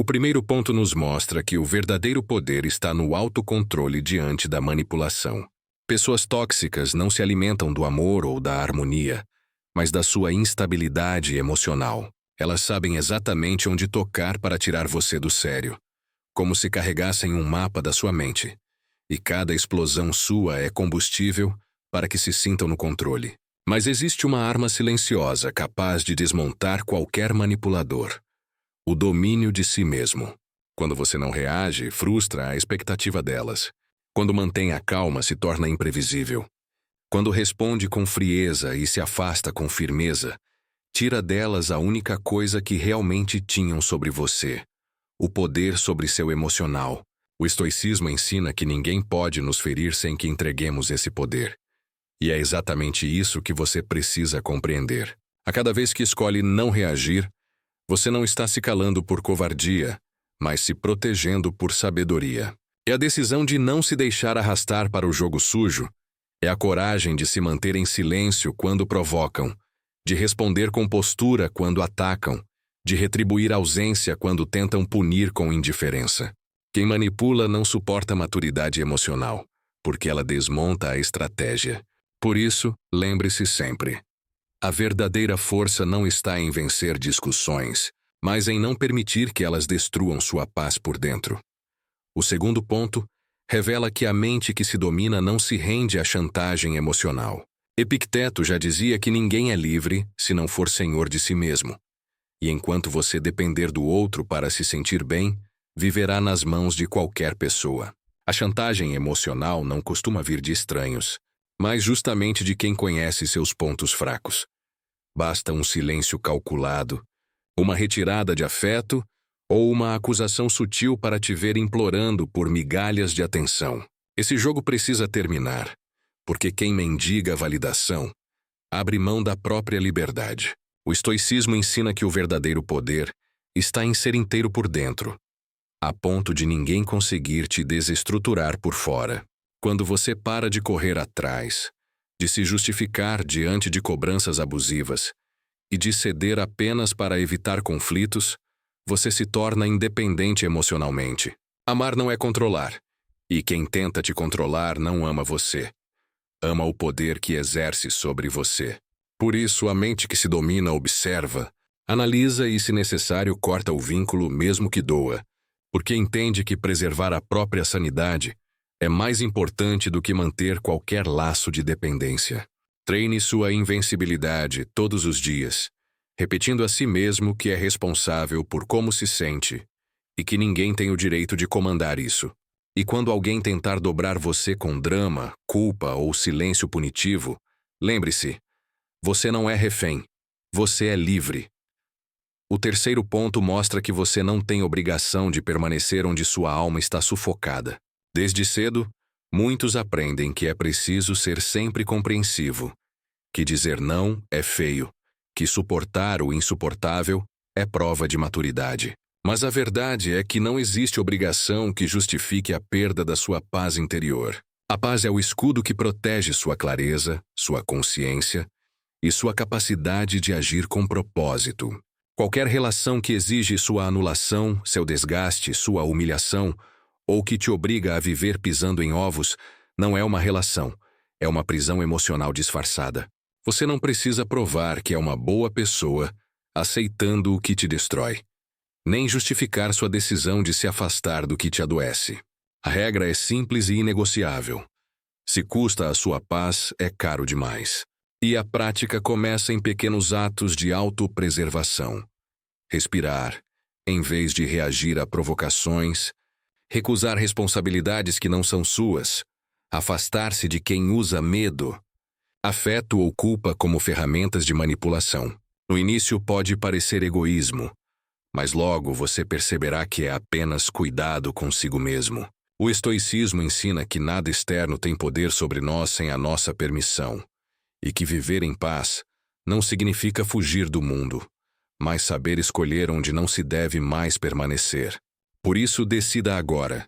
O primeiro ponto nos mostra que o verdadeiro poder está no autocontrole diante da manipulação. Pessoas tóxicas não se alimentam do amor ou da harmonia, mas da sua instabilidade emocional. Elas sabem exatamente onde tocar para tirar você do sério, como se carregassem um mapa da sua mente. E cada explosão sua é combustível para que se sintam no controle. Mas existe uma arma silenciosa capaz de desmontar qualquer manipulador: o domínio de si mesmo. Quando você não reage, frustra a expectativa delas. Quando mantém a calma, se torna imprevisível. Quando responde com frieza e se afasta com firmeza, tira delas a única coisa que realmente tinham sobre você: o poder sobre seu emocional. O estoicismo ensina que ninguém pode nos ferir sem que entreguemos esse poder. E é exatamente isso que você precisa compreender. A cada vez que escolhe não reagir, você não está se calando por covardia, mas se protegendo por sabedoria. É a decisão de não se deixar arrastar para o jogo sujo. É a coragem de se manter em silêncio quando provocam, de responder com postura quando atacam, de retribuir ausência quando tentam punir com indiferença. Quem manipula não suporta maturidade emocional, porque ela desmonta a estratégia. Por isso, lembre-se sempre: a verdadeira força não está em vencer discussões, mas em não permitir que elas destruam sua paz por dentro. O segundo ponto revela que a mente que se domina não se rende à chantagem emocional. Epicteto já dizia que ninguém é livre se não for senhor de si mesmo. E enquanto você depender do outro para se sentir bem, viverá nas mãos de qualquer pessoa. A chantagem emocional não costuma vir de estranhos, mas justamente de quem conhece seus pontos fracos. Basta um silêncio calculado, uma retirada de afeto ou uma acusação sutil para te ver implorando por migalhas de atenção. Esse jogo precisa terminar, porque quem mendiga validação abre mão da própria liberdade. O estoicismo ensina que o verdadeiro poder está em ser inteiro por dentro, a ponto de ninguém conseguir te desestruturar por fora. Quando você para de correr atrás, de se justificar diante de cobranças abusivas e de ceder apenas para evitar conflitos, você se torna independente emocionalmente. Amar não é controlar, e quem tenta te controlar não ama você. Ama o poder que exerce sobre você. Por isso, a mente que se domina observa, analisa e, se necessário, corta o vínculo mesmo que doa, porque entende que preservar a própria sanidade é mais importante do que manter qualquer laço de dependência. Treine sua invencibilidade todos os dias, repetindo a si mesmo que é responsável por como se sente e que ninguém tem o direito de comandar isso. E quando alguém tentar dobrar você com drama, culpa ou silêncio punitivo, lembre-se: você não é refém, você é livre. O terceiro ponto mostra que você não tem obrigação de permanecer onde sua alma está sufocada. Desde cedo, muitos aprendem que é preciso ser sempre compreensivo, que dizer não é feio, que suportar o insuportável é prova de maturidade. Mas a verdade é que não existe obrigação que justifique a perda da sua paz interior. A paz é o escudo que protege sua clareza, sua consciência e sua capacidade de agir com propósito. Qualquer relação que exige sua anulação, seu desgaste, sua humilhação, ou que te obriga a viver pisando em ovos, não é uma relação, é uma prisão emocional disfarçada. Você não precisa provar que é uma boa pessoa aceitando o que te destrói, nem justificar sua decisão de se afastar do que te adoece. A regra é simples e inegociável. Se custa a sua paz, é caro demais. E a prática começa em pequenos atos de autopreservação. Respirar, em vez de reagir a provocações, recusar responsabilidades que não são suas, afastar-se de quem usa medo, afeto ou culpa como ferramentas de manipulação. No início pode parecer egoísmo, mas logo você perceberá que é apenas cuidado consigo mesmo. O estoicismo ensina que nada externo tem poder sobre nós sem a nossa permissão, e que viver em paz não significa fugir do mundo, mas saber escolher onde não se deve mais permanecer. Por isso, decida agora: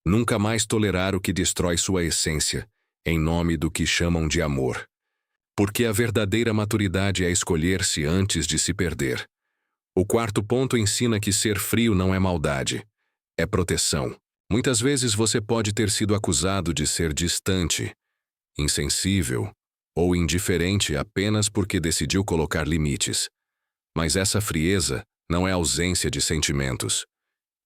nunca mais tolerar o que destrói sua essência, em nome do que chamam de amor. Porque a verdadeira maturidade é escolher-se antes de se perder. O quarto ponto ensina que ser frio não é maldade, é proteção. Muitas vezes você pode ter sido acusado de ser distante, insensível ou indiferente apenas porque decidiu colocar limites. Mas essa frieza não é ausência de sentimentos,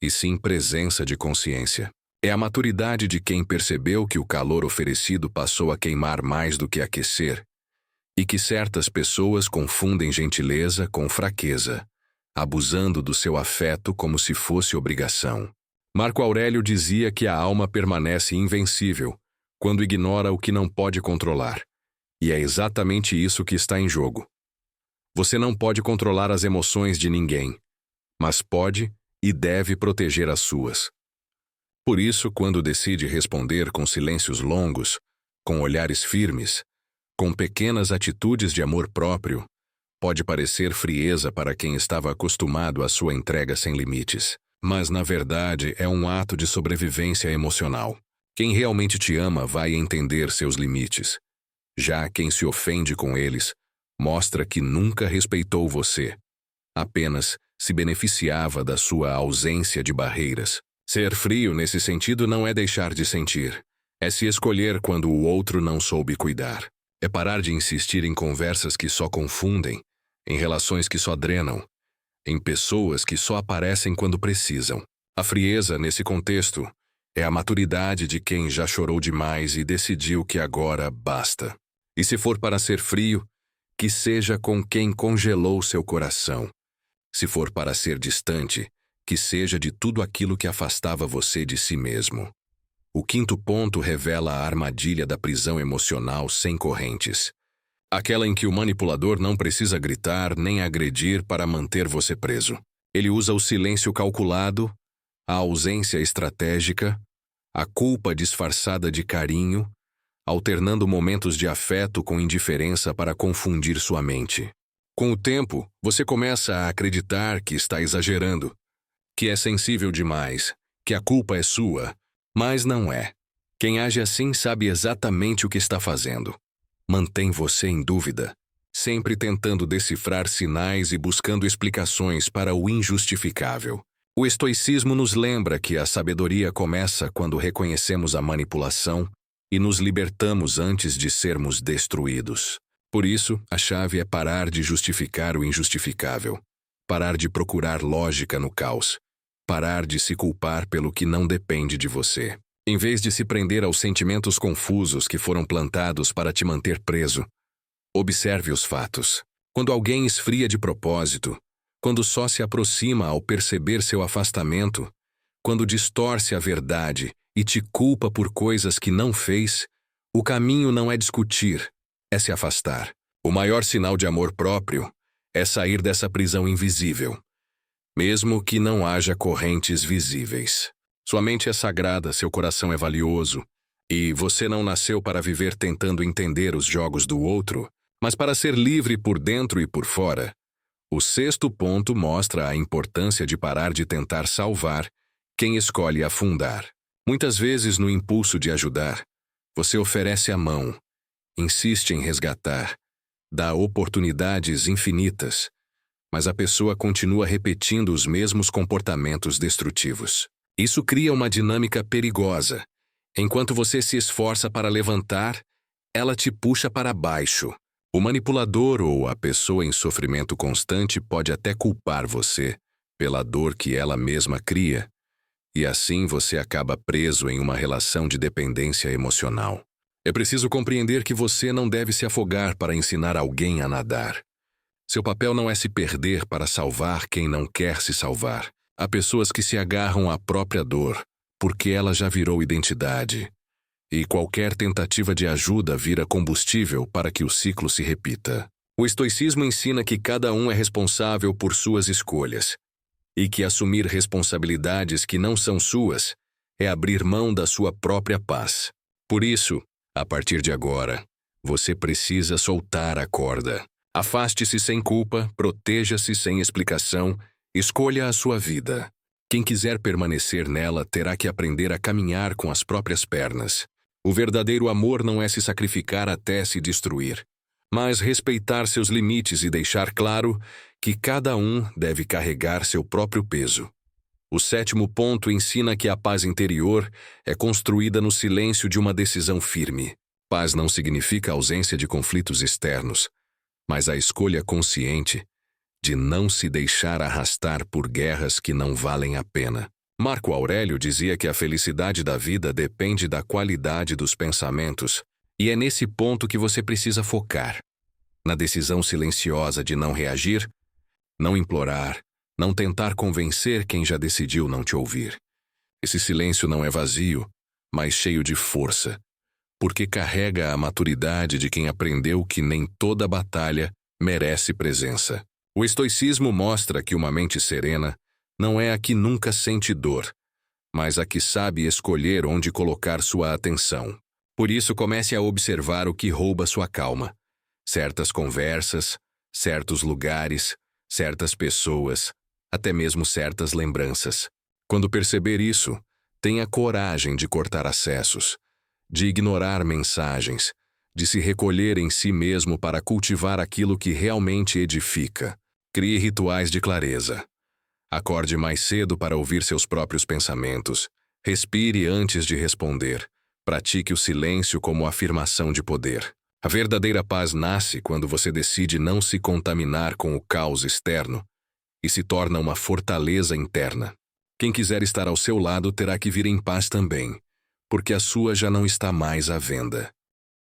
e sim presença de consciência. É a maturidade de quem percebeu que o calor oferecido passou a queimar mais do que aquecer, e que certas pessoas confundem gentileza com fraqueza, abusando do seu afeto como se fosse obrigação. Marco Aurélio dizia que a alma permanece invencível quando ignora o que não pode controlar. E é exatamente isso que está em jogo. Você não pode controlar as emoções de ninguém, mas pode e deve proteger as suas. Por isso, quando decide responder com silêncios longos, com olhares firmes, com pequenas atitudes de amor próprio, pode parecer frieza para quem estava acostumado à sua entrega sem limites, mas na verdade é um ato de sobrevivência emocional. Quem realmente te ama vai entender seus limites. Já quem se ofende com eles, mostra que nunca respeitou você. Apenas se beneficiava da sua ausência de barreiras. Ser frio nesse sentido não é deixar de sentir. É se escolher quando o outro não soube cuidar. É parar de insistir em conversas que só confundem, em relações que só drenam, em pessoas que só aparecem quando precisam. A frieza, nesse contexto, é a maturidade de quem já chorou demais e decidiu que agora basta. E se for para ser frio, que seja com quem congelou seu coração. Se for para ser distante, que seja de tudo aquilo que afastava você de si mesmo. O quinto ponto revela a armadilha da prisão emocional sem correntes. Aquela em que o manipulador não precisa gritar nem agredir para manter você preso. Ele usa o silêncio calculado, a ausência estratégica, a culpa disfarçada de carinho, alternando momentos de afeto com indiferença para confundir sua mente. Com o tempo, você começa a acreditar que está exagerando, que é sensível demais, que a culpa é sua, mas não é. Quem age assim sabe exatamente o que está fazendo. Mantém você em dúvida, sempre tentando decifrar sinais e buscando explicações para o injustificável. O estoicismo nos lembra que a sabedoria começa quando reconhecemos a manipulação e nos libertamos antes de sermos destruídos. Por isso, a chave é parar de justificar o injustificável, parar de procurar lógica no caos, parar de se culpar pelo que não depende de você. Em vez de se prender aos sentimentos confusos que foram plantados para te manter preso, observe os fatos. Quando alguém esfria de propósito, quando só se aproxima ao perceber seu afastamento, quando distorce a verdade e te culpa por coisas que não fez, o caminho não é discutir, é se afastar. O maior sinal de amor próprio é sair dessa prisão invisível, mesmo que não haja correntes visíveis. Sua mente é sagrada, seu coração é valioso, e você não nasceu para viver tentando entender os jogos do outro, mas para ser livre por dentro e por fora. O sexto ponto mostra a importância de parar de tentar salvar quem escolhe afundar. Muitas vezes, no impulso de ajudar, você oferece a mão, insiste em resgatar, dá oportunidades infinitas, mas a pessoa continua repetindo os mesmos comportamentos destrutivos. Isso cria uma dinâmica perigosa. Enquanto você se esforça para levantar, ela te puxa para baixo. O manipulador ou a pessoa em sofrimento constante pode até culpar você pela dor que ela mesma cria, e assim você acaba preso em uma relação de dependência emocional. É preciso compreender que você não deve se afogar para ensinar alguém a nadar. Seu papel não é se perder para salvar quem não quer se salvar. Há pessoas que se agarram à própria dor, porque ela já virou identidade. E qualquer tentativa de ajuda vira combustível para que o ciclo se repita. O estoicismo ensina que cada um é responsável por suas escolhas, e que assumir responsabilidades que não são suas é abrir mão da sua própria paz. Por isso, a partir de agora, você precisa soltar a corda. Afaste-se sem culpa, proteja-se sem explicação, escolha a sua vida. Quem quiser permanecer nela terá que aprender a caminhar com as próprias pernas. O verdadeiro amor não é se sacrificar até se destruir, mas respeitar seus limites e deixar claro que cada um deve carregar seu próprio peso. O 7º ponto ensina que a paz interior é construída no silêncio de uma decisão firme. Paz não significa ausência de conflitos externos, mas a escolha consciente de não se deixar arrastar por guerras que não valem a pena. Marco Aurélio dizia que a felicidade da vida depende da qualidade dos pensamentos, e é nesse ponto que você precisa focar. Na decisão silenciosa de não reagir, não implorar, não tentar convencer quem já decidiu não te ouvir. Esse silêncio não é vazio, mas cheio de força, porque carrega a maturidade de quem aprendeu que nem toda batalha merece presença. O estoicismo mostra que uma mente serena não é a que nunca sente dor, mas a que sabe escolher onde colocar sua atenção. Por isso, comece a observar o que rouba sua calma. Certas conversas, certos lugares, certas pessoas, até mesmo certas lembranças. Quando perceber isso, tenha coragem de cortar acessos, de ignorar mensagens, de se recolher em si mesmo para cultivar aquilo que realmente edifica. Crie rituais de clareza. Acorde mais cedo para ouvir seus próprios pensamentos. Respire antes de responder. Pratique o silêncio como afirmação de poder. A verdadeira paz nasce quando você decide não se contaminar com o caos externo e se torna uma fortaleza interna. Quem quiser estar ao seu lado terá que vir em paz também, porque a sua já não está mais à venda.